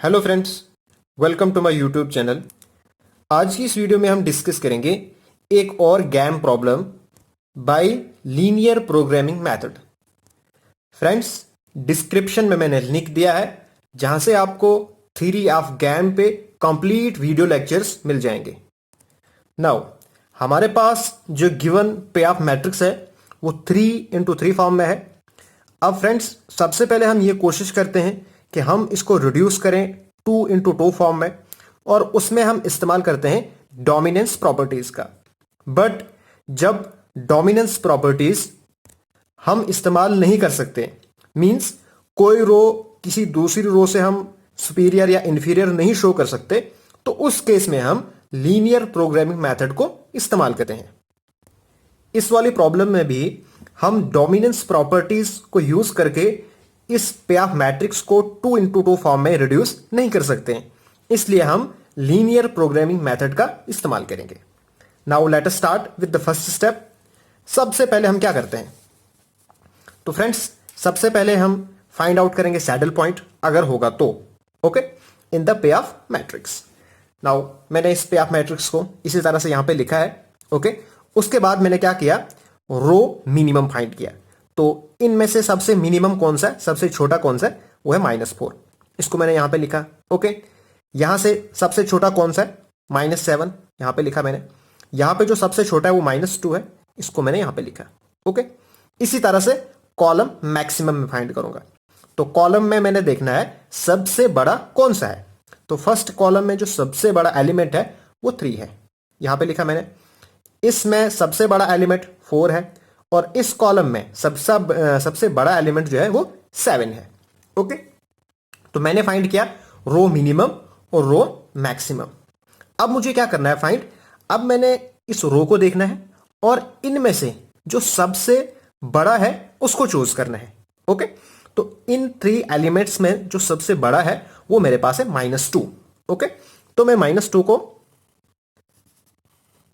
Hello friends, welcome to my YouTube channel. आज की इस वीडियो में हम डिस्कस करेंगे एक और game problem by linear programming method. Friends, description में मैंने लिंक दिया है जहां से आपको थ्योरी ऑफ गैम पे कंप्लीट वीडियो लेक्चर्स मिल जाएंगे। नाउ हमारे पास जो गिवन पे ऑफ मैट्रिक्स है वो 3x3 फॉर्म में है। अब फ्रेंड्स, सबसे पहले हम ये कोशिश करते हैं कि हम इसको रिड्यूस करें 2x2 फॉर्म में, और उसमें हम इस्तेमाल करते हैं डोमिनेंस प्रॉपर्टीज का। बट जब डोमिनेंस प्रॉपर्टीज हम इस्तेमाल नहीं कर सकते, मींस कोई रो किसी दूसरी रो से हम सुपीरियर या इंफीरियर नहीं शो कर सकते, तो उस केस में हम लीनियर प्रोग्रामिंग मेथड को इस्तेमाल करते हैं। इस वाली प्रॉब्लम में भी हम डोमिनेंस प्रॉपर्टीज को यूज करके इस पे ऑफ मैट्रिक्स को 2x2 फॉर्म में रिड्यूस नहीं कर सकते हैं, इसलिए हम लीनियर प्रोग्रामिंग मेथड का इस्तेमाल करेंगे। Now let us start with the first step. सबसे पहले हम क्या करते हैं, तो फ्रेंड्स सबसे पहले हम फाइंड आउट करेंगे सैडल पॉइंट, अगर होगा तो, okay, in the pay of matrix. Now मैंने इस पे ऑफ मैट्रिक्स को इसी तरह से यहां पे लिखा है, ओके। उसके बाद मैंने क्या किया, रो मिनिमम फाइंड किया। तो इनमें से सबसे मिनिमम कौन सा है, सबसे छोटा कौन सा है, वो है -4। इसको मैंने यहां पे लिखा, ओके। यहां से सबसे छोटा कौन सा है, -7, यहां पे लिखा मैंने। यहां पे जो सबसे छोटा है वो -2 है, इसको मैंने यहां पे लिखा, ओके। इसी तरह से कॉलम मैक्सिमम में फाइंड करूंगा। तो कॉलम में मैंने देखना है सबसे बड़ा कौन सा है। तो फर्स्ट कॉलम में जो सबसे बड़ा एलिमेंट है वो 3 है, यहां पे लिखा मैंने। इसमें सबसे बड़ा एलिमेंट 4 है, और इस कॉलम में सबसे बड़ा एलिमेंट जो है वो 7 है, ओके। तो मैंने फाइंड किया रो मिनिमम और रो मैक्सिमम। अब मुझे क्या करना है फाइंड, अब मैंने इस रो को देखना है और इनमें से जो सबसे बड़ा है उसको चूज करना है, ओके। तो इन 3 एलिमेंट्स में जो सबसे बड़ा है वो मेरे पास है -2, ओके। तो मैं -2 को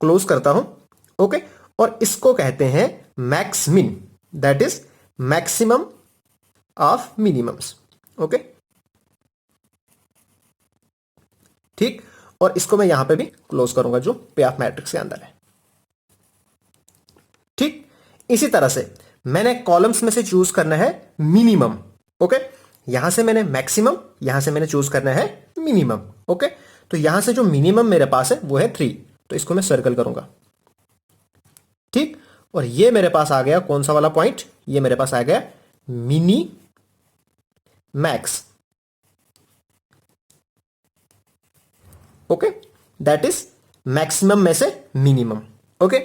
क्लोज करता हूं, ओके। और इसको कहते हैं max min, that is maximum of minimums, okay, ठीक। और इसको मैं यहां पे भी क्लोज करूंगा जो पे ऑफ मैट्रिक्स के अंदर है, ठीक। इसी तरह से मैंने कॉलम्स में से चूज करना है मिनिमम, ओके। यहां से मैंने मैक्सिमम, यहां से मैंने चूज करना है मिनिमम, ओके। तो यहां से जो मिनिमम मेरे पास है वो है 3, तो इसको मैं सर्कल करूंगा, ठीक। और ये मेरे पास आ गया कौन सा वाला पॉइंट, ये मेरे पास आ गया mini max, okay, that is maximum में से मिनिमम, ओके।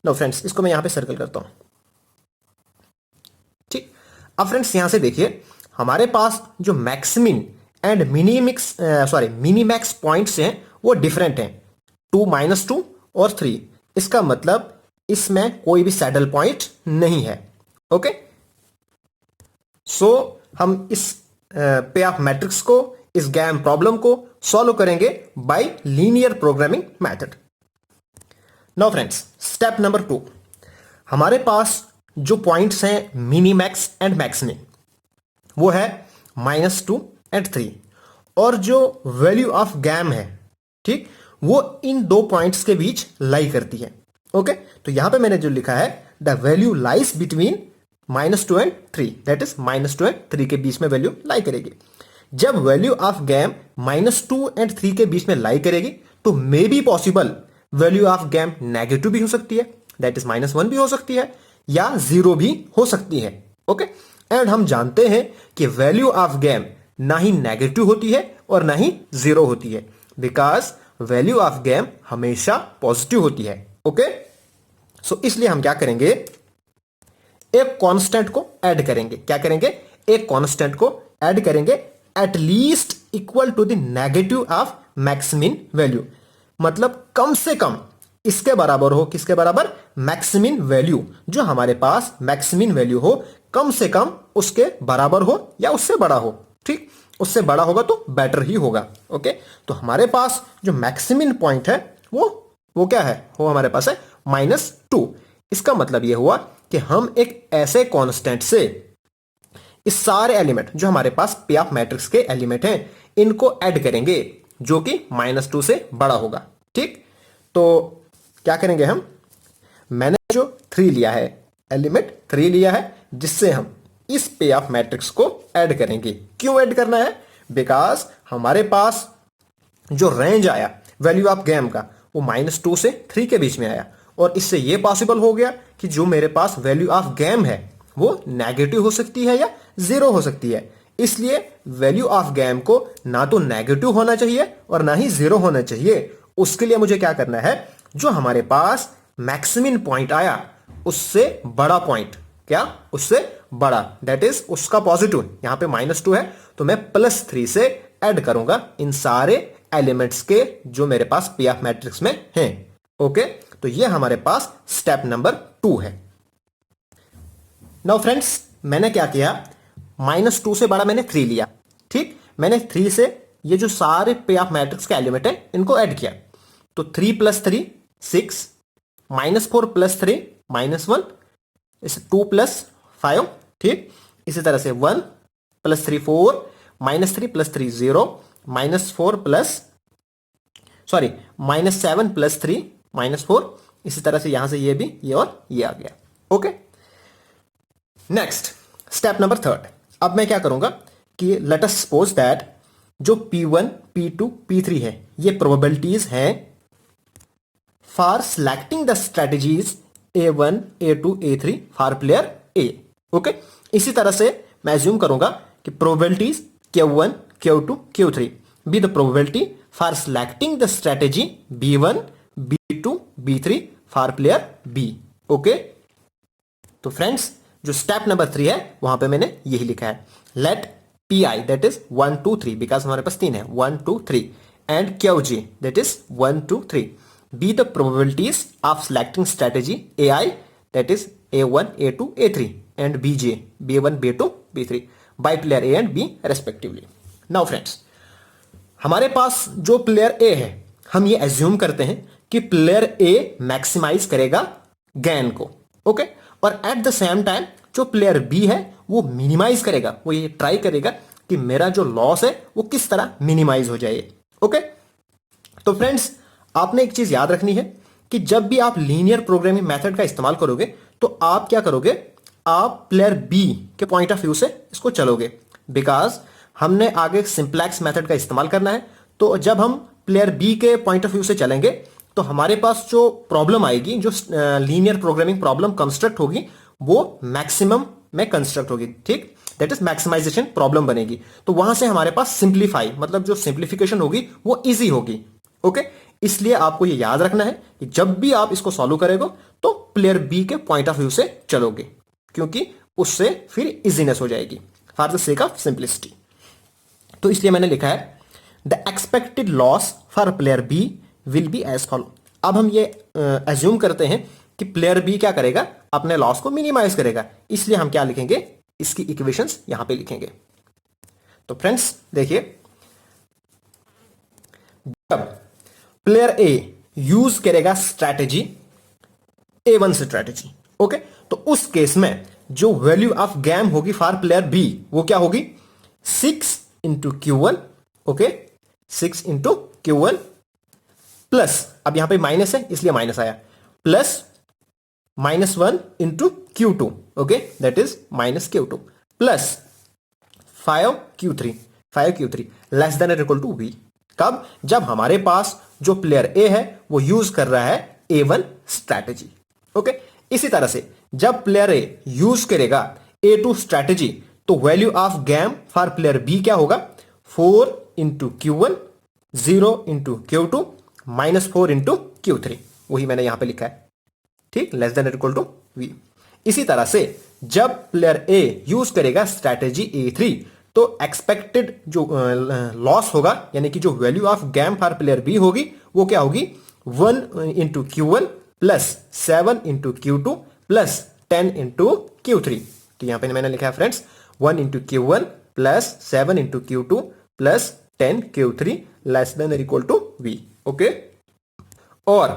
नो फ्रेंड्स, इसको मैं यहां पे सर्कल करता हूं, ठीक। अब फ्रेंड्स यहां से देखिए हमारे पास जो मैक्सिमिन एंड मिनीमैक्स पॉइंट्स हैं वो डिफरेंट हैं, 2, -2 और 3। इसका मतलब इसमें कोई भी सैडल पॉइंट नहीं है, ओके। सो हम इस पे ऑफ मैट्रिक्स को, इस गैम प्रॉब्लम को सॉल्व करेंगे bye linear programming method. Now friends, step number 2, हमारे पास जो पॉइंट्स हैं मिनीमैक्स एंड मैक्सिमिन वो है -2 एंड 3, और जो वैल्यू ऑफ गैम है, ठीक, वो इन 2 पॉइंट्स के बीच लाई करती है, ओके। तो यहां पे मैंने जो लिखा है the value lies between -2 and 3, that is -2 and 3 के बीच में वैल्यू लाई करेगी। जब वैल्यू ऑफ गैम -2 एंड 3 के बीच में लाई करेगी तो may be possible value of game negative भी हो सकती है, दैट इज -1 भी हो सकती है, या 0 भी हो सकती है, ओके। एंड हम जानते हैं कि वैल्यू ऑफ गैम ना ही नेगेटिव होती है और ना ही 0 होती है, बिकॉज वैल्यू ऑफ गैम हमेशा पॉजिटिव होती है, ओके। सो इसलिए हम क्या करेंगे, एक कांस्टेंट को ऐड करेंगे। क्या करेंगे, एक कांस्टेंट को ऐड करेंगे at least equal to the negative of maximin value, मतलब कम से कम इसके बराबर हो, किसके बराबर, मैक्सिमिन वैल्यू, जो हमारे पास मैक्सिमिन वैल्यू हो कम से कम उसके बराबर हो या उससे बड़ा हो, ठीक। उससे बड़ा होगा तो बेटर ही होगा, ओके। तो हमारे पास जो मैक्सिमिन पॉइंट है वो क्या है, वो हमारे पास है -2। इसका मतलब यह हुआ कि हम एक ऐसे कांस्टेंट से इस सारे एलिमेंट जो हमारे पास पे ऑफ मैट्रिक्स के एलिमेंट हैं, इनको ऐड करेंगे जो कि -2 से बड़ा होगा। ठीक, तो क्या करेंगे हम, मैंने जो 3 लिया है, एलिमेंट 3 लिया है, जिससे हम इस पे ऑफ मैट्रिक्स को ऐड करेंगे। क्यों ऐड करना है? बिकॉज हमारे पास जो रेंज आया वैल्यू ऑफ गैम का वो -2 से 3 के बीच में आया, और इससे ये पॉसिबल हो गया कि जो मेरे पास वैल्यू ऑफ गैम है वो नेगेटिव हो सकती है या 0 हो सकती है। इसलिए वैल्यू ऑफ गैम को ना तो नेगेटिव होना चाहिए और ना ही 0 होना चाहिए। उसके लिए मुझे क्या करना है, जो हमारे पास मैक्सिमम पॉइंट आया उससे बड़ा पॉइंट, क्या उससे बड़ा, दैट इज उसका पॉजिटिव, यहां पे -2 है तो मैं +3 से ऐड करूंगा इन सारे एलिमेंट्स के जो मेरे पास पी ऑफ मैट्रिक्स में हैं। ओके, तो ये हमारे पास स्टेप नंबर 2 है। नाउ फ्रेंड्स, मैंने क्या किया, -2 से बड़ा मैंने 3 लिया। ठीक, मैंने 3 से ये जो सारे पे ऑफ मैट्रिक्स के एलिमेंट है इनको ऐड किया, तो 3 + 3 6, -4 + 3 -1, इस 2 + 5। ठीक, इसी तरह से 1 + 3 4, -3 + 3 0, -4 प्लस सॉरी -7 + 3 -4। इसी तरह से यहां से ये भी, ये और ये आ गया। Okay, next step number 3। अब मैं क्या करूंगा कि लेट अस सपोज दैट जो P1 P2 P3 है ये प्रोबेबिलिटीज हैं for selecting the strategies A1 A2 A3 for player A। Okay, इसी तरह से मैं एज्यूम करूंगा कि probabilities Q1 Q2 Q3 be the probability for selecting the strategy B1 B2 B3 for player B। Okay, तो friends जो step number 3 है वहां पे मैंने यही लिखा है, let PI that is 1 2 3, because हमारे पास 3 है 1 2 3, and QG that is 1 2 3 be the probabilities of selecting strategy AI that is A1 A2 A3 and BJ B1 B2 B3 by player A and B respectively. Now friends, हमारे पास जो player A है हम ये assume करते हैं कि player A maximise करेगा गेन को। ओके, और एट द सेम टाइम जो प्लेयर B है वो मिनिमाइज करेगा, वो ये ट्राई करेगा कि मेरा जो लॉस है वो किस तरह मिनिमाइज हो जाए। ओके, तो फ्रेंड्स आपने एक चीज याद रखनी है कि जब भी आप लीनियर प्रोग्रामिंग मेथड का इस्तेमाल करोगे तो आप क्या करोगे, आप प्लेयर B के पॉइंट ऑफ व्यू से इसको चलोगे, बिकॉज हमने आगे सिंप्लेक्स मेथड का इस्तेमाल करना है। तो जब हम प्लेयर B के पॉइंट ऑफ व्यू से चलेंगे तो हमारे पास जो प्रॉब्लम आएगी, जो लीनियर प्रोग्रामिंग प्रॉब्लम कंस्ट्रक्ट होगी वो मैक्सिमम में कंस्ट्रक्ट होगी। ठीक, दैट इज मैक्सिमाइजेशन प्रॉब्लम बनेगी। तो वहां से हमारे पास सिंप्लीफाई मतलब जो सिंप्लीफिकेशन होगी वो इजी होगी। ओके, इसलिए आपको ये याद रखना है कि जब भी आप इसको सॉल्व करेंगे तो प्लेयर B के पॉइंट ऑफ व्यू से चलोगे, क्योंकि उससे फिर इजीनेस हो जाएगी for the sake of simplicity. तो इसलिए मैंने लिखा है the expected loss for player B will be as follow. अब हम ये एज्यूम करते हैं कि प्लेयर B क्या करेगा, अपने लॉस को मिनिमाइज करेगा, इसलिए हम क्या लिखेंगे, इसकी इक्वेशंस यहां पे लिखेंगे। तो फ्रेंड्स देखिए, जब प्लेयर A यूज करेगा स्ट्रैटेजी A1 स्ट्रैटेजी, ओके, तो उस केस में जो वैल्यू ऑफ गैम होगी फॉर प्लेयर B वो क्या होगी, 6 into Q1। Okay, 6 into Q1 plus, अब यहां पे माइनस है इसलिए माइनस आया, plus -1 into Q2। Okay, that is -Q2 plus 5Q3 less than equal to V। कब, जब हमारे पास जो प्लेयर A है वो यूज कर रहा है A1 स्ट्रैटेजी। ओके, इसी तरह से जब प्लेयर A यूज करेगा A2 स्ट्रैटेजी तो value of game for player B क्या होगा, 4 into Q1, 0 into Q2, -4 into Q3। वही मैंने यहां पे लिखा है। ठीक, less than equal to V। इसी तरह से जब प्लेयर A यूज करेगा स्ट्रैटेजी A3 तो एक्सपेक्टेड जो लॉस होगा यानी कि जो value of game for player B होगी वो क्या होगी, 1 into Q1 plus 7 into Q2 plus 10 into Q3। तो यहां पे मैंने लिखा है friends 1 into Q1 plus 7 into Q2 plus 10 Q3 less than equal to V। Okay, और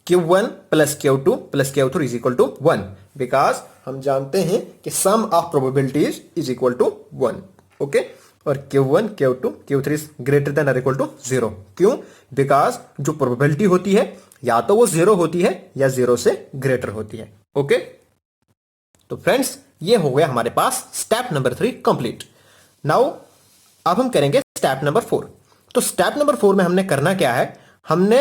Q1 plus Q2 plus Q3 is equal to 1, because हम जानते हैं कि sum of probabilities is equal to 1। Okay, और Q1, Q2, Q3 is greater than और equal to 0। क्यों? Because जो probability होती है या तो वो 0 होती है या 0 से ग्रेटर होती है। ओके, तो फ्रेंड्स ये हो गया हमारे पास स्टेप नंबर 3 कंप्लीट। नाउ अब हम करेंगे स्टेप नंबर 4। तो स्टेप नंबर 4 में हमने करना क्या है, हमने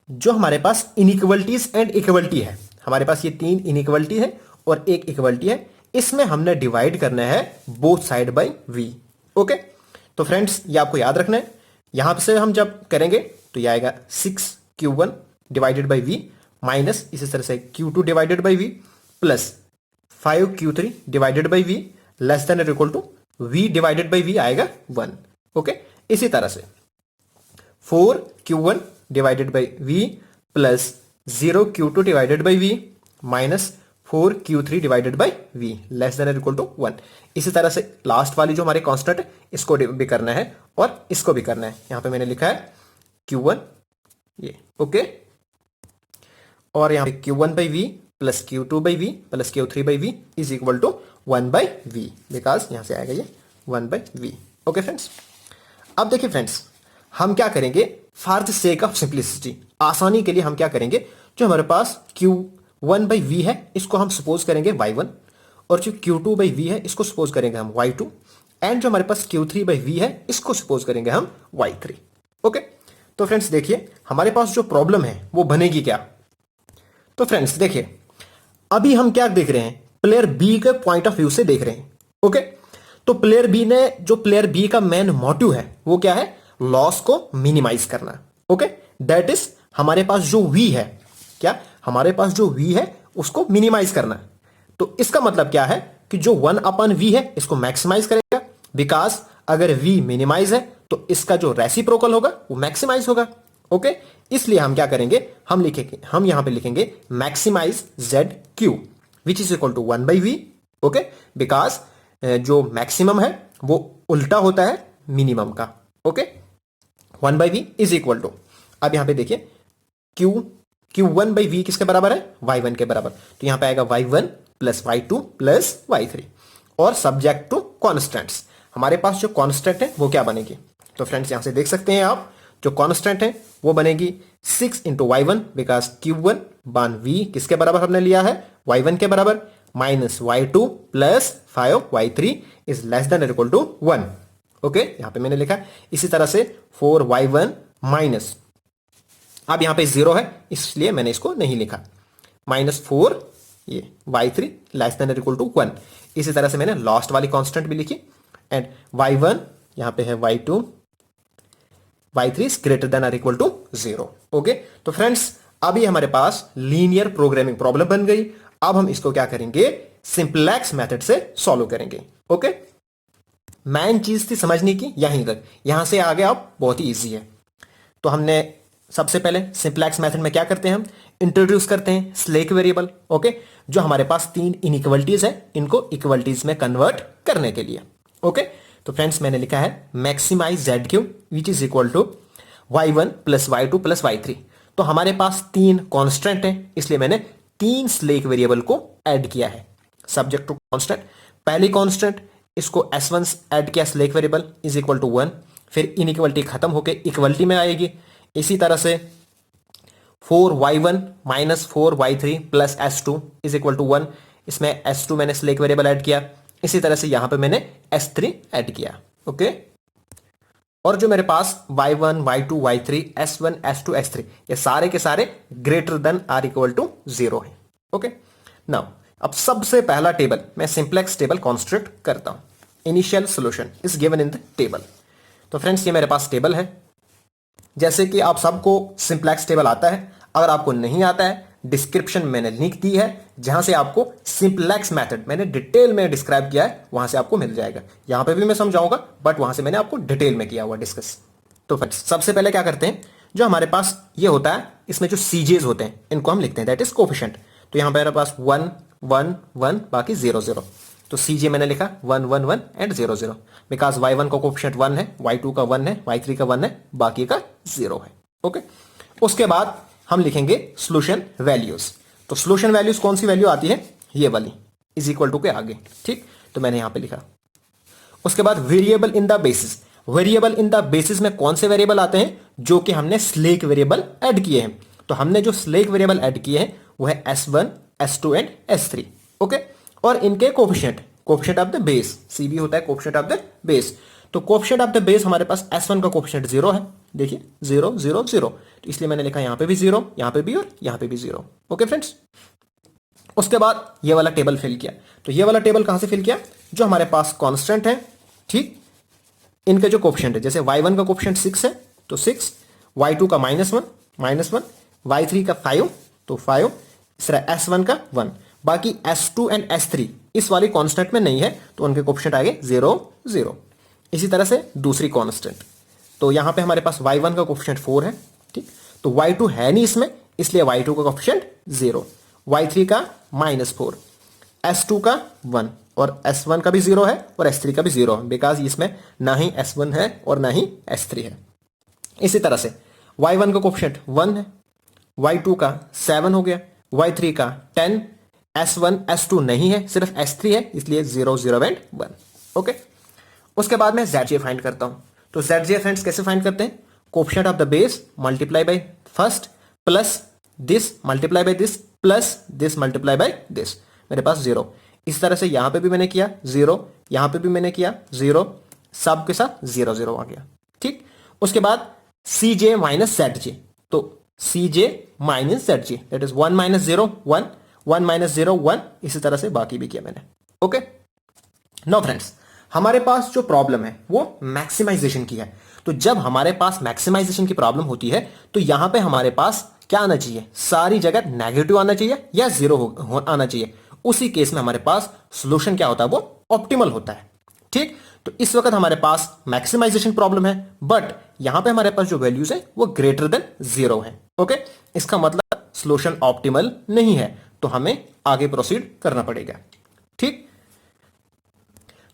जो हमारे पास इनइक्वलिटीज एंड इक्वलिटी है, हमारे पास ये 3 इनइक्वलिटी है और एक इक्वलिटी है, इसमें हमने डिवाइड करना है both side by v। Okay, तो फ्रेंड्स ये आपको याद रखना है। यहां से हम जब करेंगे तो ये आएगा 6Q1 divided by v minus इसी तरह से Q2 divided by v plus 5Q3 divided by v less than और equal to v divided by v आएगा 1। ओके, इसी तरह से 4Q1 divided by v plus 0Q2 divided by v minus 4Q3 divided by v less than और equal to 1। इसी तरह से last वाली जो हमारे कांस्टेंट है इसको भी करना है और इसको भी करना है। यहां पे मैंने लिखा है Q1 ये। ओके, और यहां पे Q1 by v plus Q2 by v plus Q3 by v is equal to 1 by v, because यहां से आएगा ये 1 बाई v। ओके फ्रेंड्स, अब देखिए फ्रेंड्स हम क्या करेंगे for the sake of simplicity, आसानी के लिए हम क्या करेंगे, जो हमारे पास Q1 बाई v है इसको हम सपोज करेंगे y1 और जो Q2 बाई v है इसको सपोज करेंगे हम y2 एंड जो हमारे पास Q3 बाई v है इसको सपोज करेंगे हम y3। ओके, तो फ्रेंड्स देखिए हमारे पास जो प्रॉब्लम है वो बनेगी क्या। तो फ्रेंड्स देखिए अभी हम क्या देख रहे हैं, प्लेयर बी के पॉइंट ऑफ व्यू से देख रहे हैं। ओके, तो प्लेयर बी ने जो प्लेयर बी का मेन मोटिव है वो क्या है, लॉस को मिनिमाइज करना। ओके, दैट इज हमारे पास जो v है, क्या हमारे पास जो v है उसको मिनिमाइज करना है। तो इसका मतलब क्या है कि जो 1/v है इसको मैक्सिमाइज करेगा, बिकॉज अगर v मिनिमाइज है तो इसका जो रेसिप्रोकल होगा वो मैक्सिमाइज होगा। ओके, इसलिए हम क्या करेंगे, हम यहां पे लिखेंगे maximize ZQ which is equal to 1/v। Okay, because जो मैक्सिमम है वो उल्टा होता है मिनिमम का। Okay, 1/v is equal to, अब यहां पे देखिए Q1 बाई v किसके बराबर है, y1 के बराबर। तो यहां पे आएगा y1 plus y2 plus y3 और सब्जेक्ट टू कॉन्स्टेंट्स, हमारे पास जो कॉन्स्टेंट है वो क्या बनेगी। तो फ्रेंड्स यहां से देख सकते हैं आप जो कॉन्स्टेंट है वो बनेगी 6 इंटू y1 बिकॉज Q1 बान v किसके बराबर हमने लिया है, y1 के बराबर, minus y2 plus 5y3 is less than equal to 1। Okay, यहां पे मैंने लिखा, इसी तरह से 4y1 माइनस, अब यहां पे 0 है इसलिए मैंने इसको नहीं लिखा, माइनस 4 ये y3 less than equal to 1। इसी तरह से मैंने लास्ट वाली कांस्टेंट भी लिखी एंड y1 यहां पे है y2, y3 is greater than और इक्वल टू 0। ओके, तो फ्रेंड्स अभी हमारे पास लीनियर प्रोग्रामिंग प्रॉब्लम बन गई। अब हम इसको क्या करेंगे, सिंपलेक्स मेथड से सॉल्व करेंगे। ओके, मेन चीज थी समझने की यहीं तक, यहां से आगे आप बहुत ही ईजी है। तो हमने सबसे पहले सिंपलेक्स मेथड में क्या करते हैं, हम इंट्रोड्यूस करते हैं स्लेक वेरिएबल। ओके, जो हमारे पास 3 इनइक्वलिटीज है इनको इक्वलिटीज में कन्वर्ट करने के लिए। ओके, तो फ्रेंड्स मैंने लिखा है maximize ZQ which is equal to y1 plus y2 plus y3। तो हमारे पास 3 कॉन्स्टेंट है इसलिए मैंने 3 स्लेक वेरिएबल को ऐड किया है, सब्जेक्ट टू कॉन्स्टेंट। पहली कॉन्स्टेंट इसको S1 ऐड किया slack variable is equal to 1, फिर इनइक्वलिटी खत्म होकर इक्वलिटी में आएगी। इसी तरह से 4y1 minus 4y3 plus S2 is equal to 1, इसमें S2 मैंने स्लेक वेरिएबल ऐड किया। इसी तरह से यहां पे मैंने S3 ऐड किया। ओके, और जो मेरे पास y1 y2 y3 S1 S2 S3 ये सारे के सारे greater than or equal to 0 है। ओके, नाउ अब सबसे पहला टेबल मैं सिंप्लेक्स टेबल कॉन्स्ट्रक्ट करता हूं, initial solution is given in the table. तो फ्रेंड्स ये मेरे पास टेबल है, जैसे कि आप सबको सिंप्लेक्स टेबल आता है, अगर आपको नहीं आता है डिस्क्रिप्शन में मैंने लिंक दी है जहां से आपको सिंप्लेक्स मेथड मैंने डिटेल में डिस्क्राइब किया है, वहां से आपको मिल जाएगा। यहां पे भी मैं समझाऊंगा बट वहां से मैंने आपको डिटेल में किया हुआ डिस्कस। तो फ्रेंड्स सबसे पहले क्या करते हैं, जो हमारे पास ये होता है इसमें जो सीजेज होते हैं इनको हम लिखते हैं दैट इज कोफिशिएंट। तो यहां पे मेरे पास 1 1 1 बाकी 0 0, तो सीजे मैंने लिखा 1 1 1 एंड 0 0 बिकॉज y1 का कोफिशिएंट 1 है, y2 का 1 है, y3 का 1 है, बाकी का 0 है। ओके, उसके बाद हम लिखेंगे सॉल्यूशन वैल्यूज। तो सॉल्यूशन वैल्यूज कौन सी वैल्यू आती है, ये वाली इज इक्वल टू के आगे। ठीक, तो मैंने यहां पे लिखा। उसके बाद variable in the basis. Variable in the basis में कौन से वेरिएबल आते हैं? जो कि हमने स्लैक वेरिएबल ऐड किए हैं। तो हमने जो स्लैक वेरिएबल ऐड किए हैं वो है S1, S2 and S3। Okay, और इनके coefficient of the base, CB होता है कोफिशिएंट ऑफ द बेस। तो कोफिशिएंट ऑफ द बेस हमारे पास S1 का कोफिशिएंट 0 है, देखिए 0 0 0, तो इसलिए मैंने लिखा यहां पे भी 0, यहां पे भी और यहां पे भी 0। ओके फ्रेंड्स, उसके बाद ये वाला टेबल फिल किया। तो ये वाला टेबल कहां से फिल किया? जो हमारे पास कांस्टेंट है, ठीक, इनके जो कोफिशिएंट है, जैसे y1 का कोफिशिएंट 6 है तो 6, y2 का -1, y3 का 5 तो 5, इस तरह S1 का 1। बाकी S2 एंड S3 इस वाली कांस्टेंट में नहीं है तो उनके कोफिशिएंट आएंगे 0 0। इसी तरह से दूसरी कांस्टेंट, तो यहां पे हमारे पास y1 का कोफिशिएंट 4 है, ठीक, तो y2 है नहीं इसमें, इसलिए y2 का कोफिशिएंट 0, y3 का -4, S2 का 1 और S1 का भी 0 है और S3 का भी 0 है, बिकॉज इसमें ना ही S1 है और ना ही S3 है। इसी तरह से y1 का कोफिशिएंट 1 है, y2 का 7 हो गया, y3 का 10, S1 S2 नहीं है, सिर्फ S3 है, इसलिए 0 0 एंड 1। ओके, उसके बाद मैं ZJ फाइंड करता हूं। तो ZJ फ्रेंड्स कैसे फाइंड करते हैं? Coefficient of the base multiply by first plus this multiply by this plus this multiply by this, मेरे पास 0। इस तरह से यहां पे भी मैंने किया 0, यहां पे भी मैंने किया 0, सब के साथ 0 0 आ गया, ठीक। उसके बाद CJ माइनस ZJ, तो CJ minus ZJ that is 1 minus 0 1, 1 minus 0 1, इसी तरह से बाकी भी किया मैंने। ओके, नाउ फ्रेंड्स, हमारे पास जो प्रॉब्लम है वो मैक्सिमाइजेशन की है। तो जब हमारे पास मैक्सिमाइजेशन की प्रॉब्लम होती है तो यहां पे हमारे पास क्या आना चाहिए? सारी जगह नेगेटिव आना चाहिए या 0 आना चाहिए। उसी केस में हमारे पास सॉल्यूशन क्या होता है? वो ऑप्टिमल होता है, ठीक। तो इस वक्त हमारे पास मैक्सिमाइजेशन प्रॉब्लम है, बट यहां पे हमारे पास जो वैल्यूज है वो ग्रेटर देन 0 है। ओके, इसका मतलब सॉल्यूशन ऑप्टिमल नहीं है, तो हमें आगे प्रोसीड करना पड़ेगा, ठीक।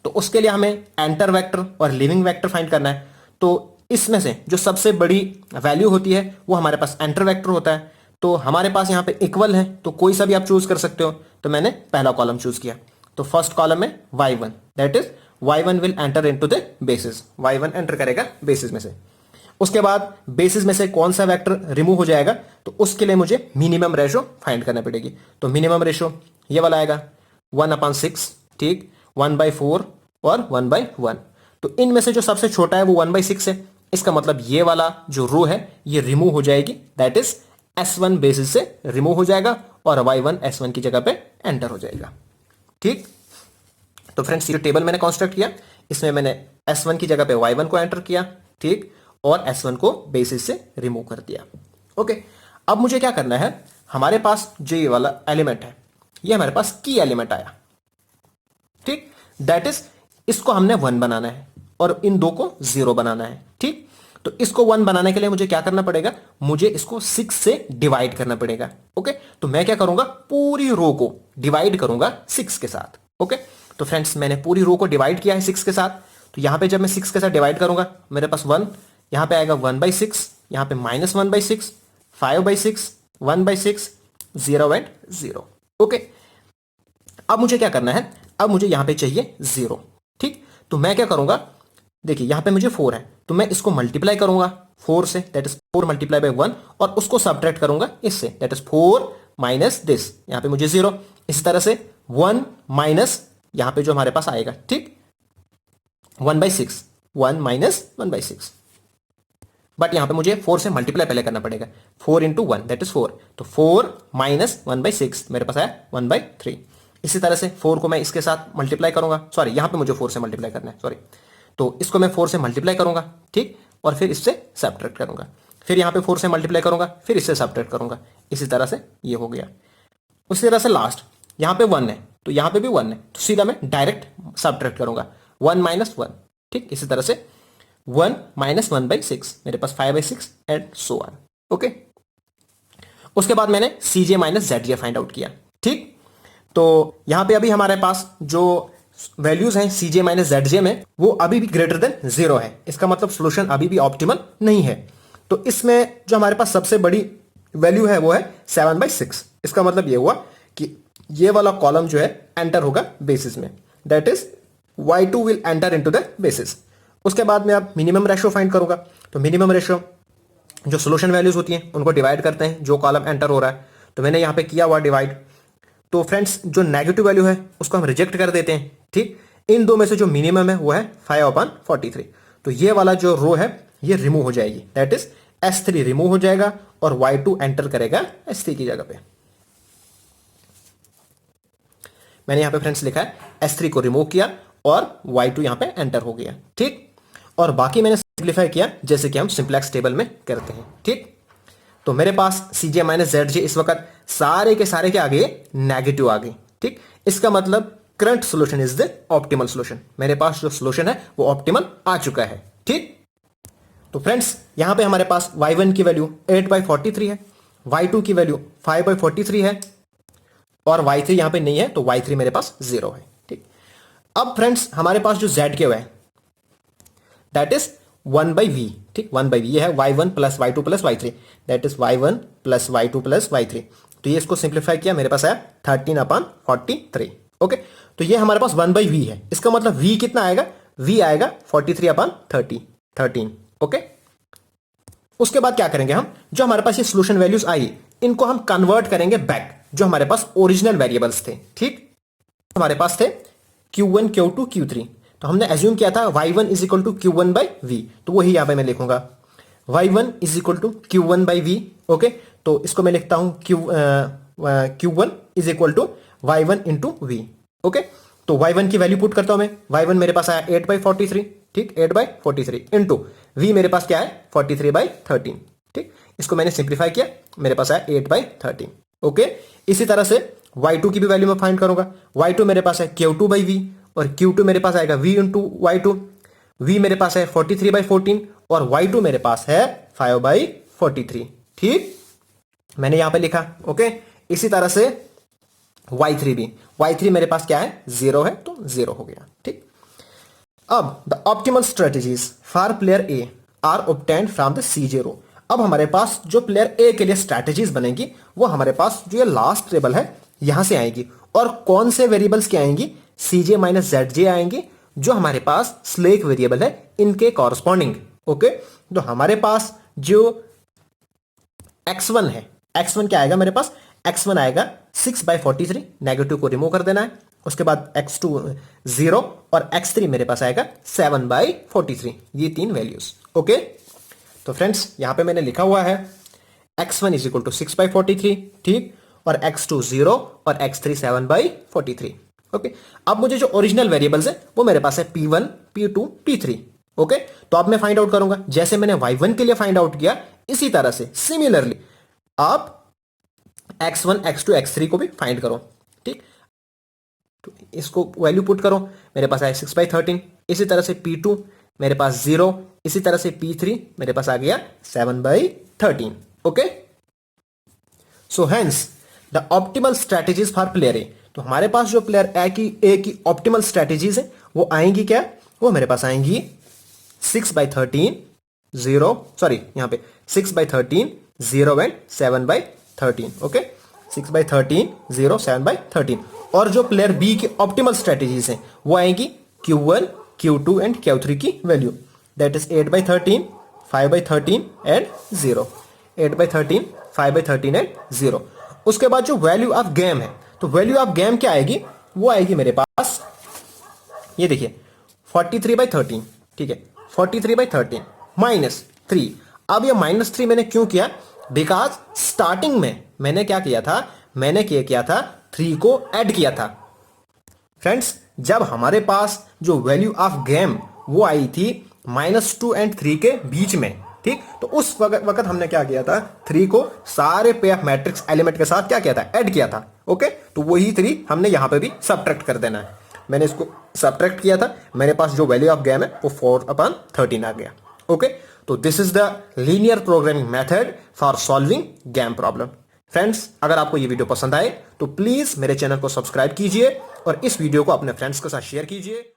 तो उसके लिए हमें एंटर वेक्टर और लिविंग वेक्टर फाइंड करना है। तो इसमें से जो सबसे बड़ी वैल्यू होती है वो हमारे पास एंटर वेक्टर होता है। तो हमारे पास यहां पे इक्वल है, तो कोई सा भी आप चूज कर सकते हो। तो मैंने पहला कॉलम चूज किया, तो फर्स्ट कॉलम में y1, that is y1 will enter into the basis, y1 enter करेगा बेसिस में से। उसके बाद बेसिस में से कौन सा वेक्टर रिमूव हो जाएगा? तो उसके लिए मुझे मिनिमम रेशो फाइंड करना पड़ेगी। तो मिनिमम रेशो ये वाला आएगा 1/6, ठीक, 1/4 और 1/1। तो इनमें से जो सबसे छोटा है वो 1/6 है। इसका मतलब ये वाला जो रो है ये रिमूव हो जाएगी, दैट इज S1 बेसिस से रिमूव हो जाएगा और y1 S1 की जगह पे एंटर हो जाएगा, ठीक। तो फ्रेंड्स, ये टेबल मैंने कंस्ट्रक्ट किया, इसमें मैंने S1 की जगह पे y1 को एंटर किया, ठीक, और S1 को बेसिस से रिमूव कर दिया। ओके, अब मुझे क्या करना है? हमारे पास जो ये वाला एलिमेंट है ये हमारे पास की एलिमेंट आया, ठीक, दैट इज इसको हमने 1 बनाना है और इन दो को 0 बनाना है, ठीक। तो इसको 1 बनाने के लिए मुझे क्या करना पड़ेगा? मुझे इसको 6 से डिवाइड करना पड़ेगा। ओके, तो मैं क्या करूंगा? पूरी रो को डिवाइड करूंगा 6 के साथ। ओके, तो फ्रेंड्स, मैंने पूरी रो को डिवाइड किया है 6 के साथ। तो यहां पे जब मैं 6 के साथ डिवाइड करूंगा मेरे पास 1, यहां पे आएगा 1/6, यहां पे -1/6, 5/6, 1/6, 0 एंड 0। ओके, अब मुझे क्या करना है? अब मुझे यहां पे चाहिए 0, ठीक। तो मैं क्या करूंगा? देखिए यहां पे मुझे 4 है, तो मैं इसको मल्टीप्लाई करूंगा 4 से, दैट इज 4 मल्टीप्लाई बाय 1, और उसको सब्ट्रैक्ट करूंगा इससे, दैट इज 4 माइनस दिस, यहां पे मुझे 0। इसी तरह से 1 माइनस यहां पे जो हमारे पास आएगा, ठीक, 1/6, 1 माइनस 1/6, बट यहां पे मुझे 4 से मल्टीप्लाई पहले करना पड़ेगा, 4 इंटू 1 दैट इज 4, तो 4 माइनस 1/6 मेरे पास आया 1/3। इसी तरह से 4 को मैं इसके साथ मल्टीप्लाई करूंगा, सॉरी यहां पे मुझे 4 से मल्टीप्लाई करना है, सॉरी, तो इसको मैं 4 से मल्टीप्लाई करूंगा, ठीक, और फिर इससे सब्ट्रैक्ट करूंगा, फिर यहां पे 4 से मल्टीप्लाई करूंगा, फिर इससे सब्ट्रैक्ट करूंगा। इसी तरह से ये हो गया। उसी तरह से लास्ट यहां पे 1 है, तो यहां पे भी 1 है, तो सीधा मैं डायरेक्ट सब्ट्रैक्ट करूंगा 1 माइनस 1, ठीक। इसी तरह से 1 माइनस 1/6, मेरे पास 5/6 एंड सो ऑन। ओके, उसके बाद मैंने CJ minus ZJ find out किया, ठीक। तो यहां पे अभी हमारे पास जो वैल्यूज हैं CJ माइनस ZJ में वो अभी भी ग्रेटर देन 0 है, इसका मतलब सॉल्यूशन अभी भी ऑप्टिमल नहीं है। तो इसमें जो हमारे पास सबसे बड़ी वैल्यू है वो है 7/6। इसका मतलब ये हुआ कि ये वाला कॉलम जो है एंटर होगा बेसिस में, that is y2 will enter into the basis. उसके बाद में आप मिनिमम रेशियो फाइंड करूंगा, तो मिनिमम रेशियो जो सोल्यूशन वैल्यूज होती हैं उनको डिवाइड करते हैं, जो कॉलम एंटर हो रहा है, तो मैंने यहाँ पे किया हुआ डिवाइड। तो फ्रेंड्स जो नेगेटिव वैल्यू है उसको हम रिजेक्ट कर देते हैं, ठीक। इन दो में से जो मिनिमम है वो है 5/43, तो ये वाला जो रो है ये रिमूव हो जाएगी, दैट इज S3 रिमूव हो जाएगा और Y2 एंटर करेगा S3 की जगह पे। मैंने यहां पे फ्रेंड्स लिखा है S3 को रिमूव किया और Y2 यहां पे एंटर हो गया, ठीक। और बाकी मैंने सिंप्लीफाई किया जैसे कि हम सिंप्लेक्स टेबल में करते हैं, ठीक। तो मेरे पास Cj माइनस Zj इस वक्त सारे के आगे नेगेटिव आ गई, ठीक। इसका मतलब current solution is the optimal solution, मेरे पास जो सोल्यूशन है वो ऑप्टिमल आ चुका है, ठीक। तो फ्रेंड्स यहां पे हमारे पास y1 की वैल्यू 8/43 है, y2 की वैल्यू 5/43 है और y3 यहां पे नहीं है, तो y3 मेरे पास 0 है, ठीक। अब फ्रेंड्स हमारे पास जो z के है दैट इज 1/v, ठीक। 1/v ये है y1 plus y2 plus y3, that is y1 plus y2 plus y3। तो ये इसको सिंप्लीफाई किया, मेरे पास आया 13/43, ओके। तो ये हमारे पास 1/v है, इसका मतलब v कितना आएगा, v आएगा 43/13, ओके। उसके बाद क्या करेंगे हम, जो हमारे पास ये सोल्यूशन वैल्यूज आई इनको हम कन्वर्ट करेंगे बैक जो हमारे पास ओरिजिनल वेरिएबल्स थे, ठीक। हमारे पास थे Q1 Q2 Q3, तो हमने एज्यूम किया था y1 is equal to Q1/v, तो वही यहां पे मैं लिखूंगा y1 is equal to Q1/v, okay. तो इसको मैं लिखता हूं Q1 is equal to y1 into v, okay. तो y1 की वैल्यू पुट करता हूं मैं, y1 मेरे पास आया 8/43, ठीक, 8/43 इंटू v मेरे पास क्या है 43/13, ठीक। इसको मैंने सिंप्लीफाई किया, मेरे पास आया 8/13, ओके। इसी तरह से y2 की भी वैल्यू मैं फाइंड करूंगा, y2 मेरे पास है Q2/v और Q2 मेरे पास आएगा v इंटू y2, v मेरे पास है 43/14 और y2 मेरे पास है 5/43, ठीक। मैंने यहां पे लिखा, ओके। इसी तरह से y3 भी, y3 मेरे पास क्या है 0 है, तो 0 हो गया, ठीक। अब the optimal strategies for player A R obtained from the Cj रो। अब हमारे पास जो प्लेयर ए के लिए स्ट्रेटेजीज बनेगी वो हमारे पास जो ये लास्ट टेबल है यहां से आएगी, और कौन से वेरिएबल्स की आएंगी, Cj माइनस Zj आएंगी, जो हमारे पास स्लेक वेरिएबल है इनके कॉरस्पॉन्डिंग, ओके। तो हमारे पास जो x1 है, x1 क्या आएगा मेरे पास, x1 आएगा 6/43, नेगेटिव को रिमूव कर देना है। उसके बाद x2 0 और x3 मेरे पास आएगा 7/43, ये तीन वैल्यूज, ओके। तो फ्रेंड्स यहां पे मैंने लिखा हुआ है x1 इज इक्वल टू 6/43, ठीक, और x2 0 और x3 7/43, ओके। अब मुझे जो ओरिजिनल वेरिएबल्स है वो मेरे पास है P1 P2 P3, ओके। तो अब मैं फाइंड आउट करूंगा, जैसे मैंने y1 के लिए फाइंड आउट किया इसी तरह से सिमिलरली आप x1 x2 x3 को भी फाइंड करो, ठीक। तो इसको वैल्यू पुट करो, मेरे पास आया 6/13, इसी तरह से P2 मेरे पास 0, इसी तरह से P3 मेरे पास आ गया 7/13, okay. So hence the optimal strategies for player ए, तो हमारे पास जो प्लेयर ए की ऑप्टिमल स्ट्रेटेजीज है वो आएंगी क्या, वो मेरे पास आएंगी 6/13 0, सॉरी यहां पे 6/13 0 एंड 7/13, ओके। 6/13 0 7/13, और जो प्लेयर बी की ऑप्टिमल स्ट्रेटेजीज हैं वो आएंगी Q1 Q2 एंड Q3 की value, that is 8/13 5/13 and 0, 8/13 5/13 and 0। उसके बाद जो वैल्यू ऑफ गेम है, तो वैल्यू ऑफ गेम क्या आएगी, वो आएगी मेरे पास, ये देखिए 43/13, ठीक है, 43/13 -3। अब ये -3 मैंने क्यों किया, बिकॉज स्टार्टिंग में मैंने क्या किया था, मैंने किया था 3 को ऐड किया था। फ्रेंड्स जब हमारे पास जो वैल्यू ऑफ गेम वो आई थी -2 एंड 3 के बीच में, ठीक, तो उस वक्त हमने क्या किया था, 3 को सारे पे ऑफ मैट्रिक्स एलिमेंट के साथ क्या किया था, ऐड किया था, ओके। तो वही 3 हमने यहां पे भी सबट्रैक्ट कर देना है, मैंने इसको सबट्रैक्ट किया था, मेरे पास जो वैल्यू ऑफ गेम है वो 4/13 आ गया, ओके। तो this is the linear programming method for solving game problem. Friends अगर आपको ये वीडियो पसंद आए तो प्लीज मेरे चैनल को सब्सक्राइब कीजिए और इस वीडियो को अपने फ्रेंड्स के साथ शेयर कीजिए।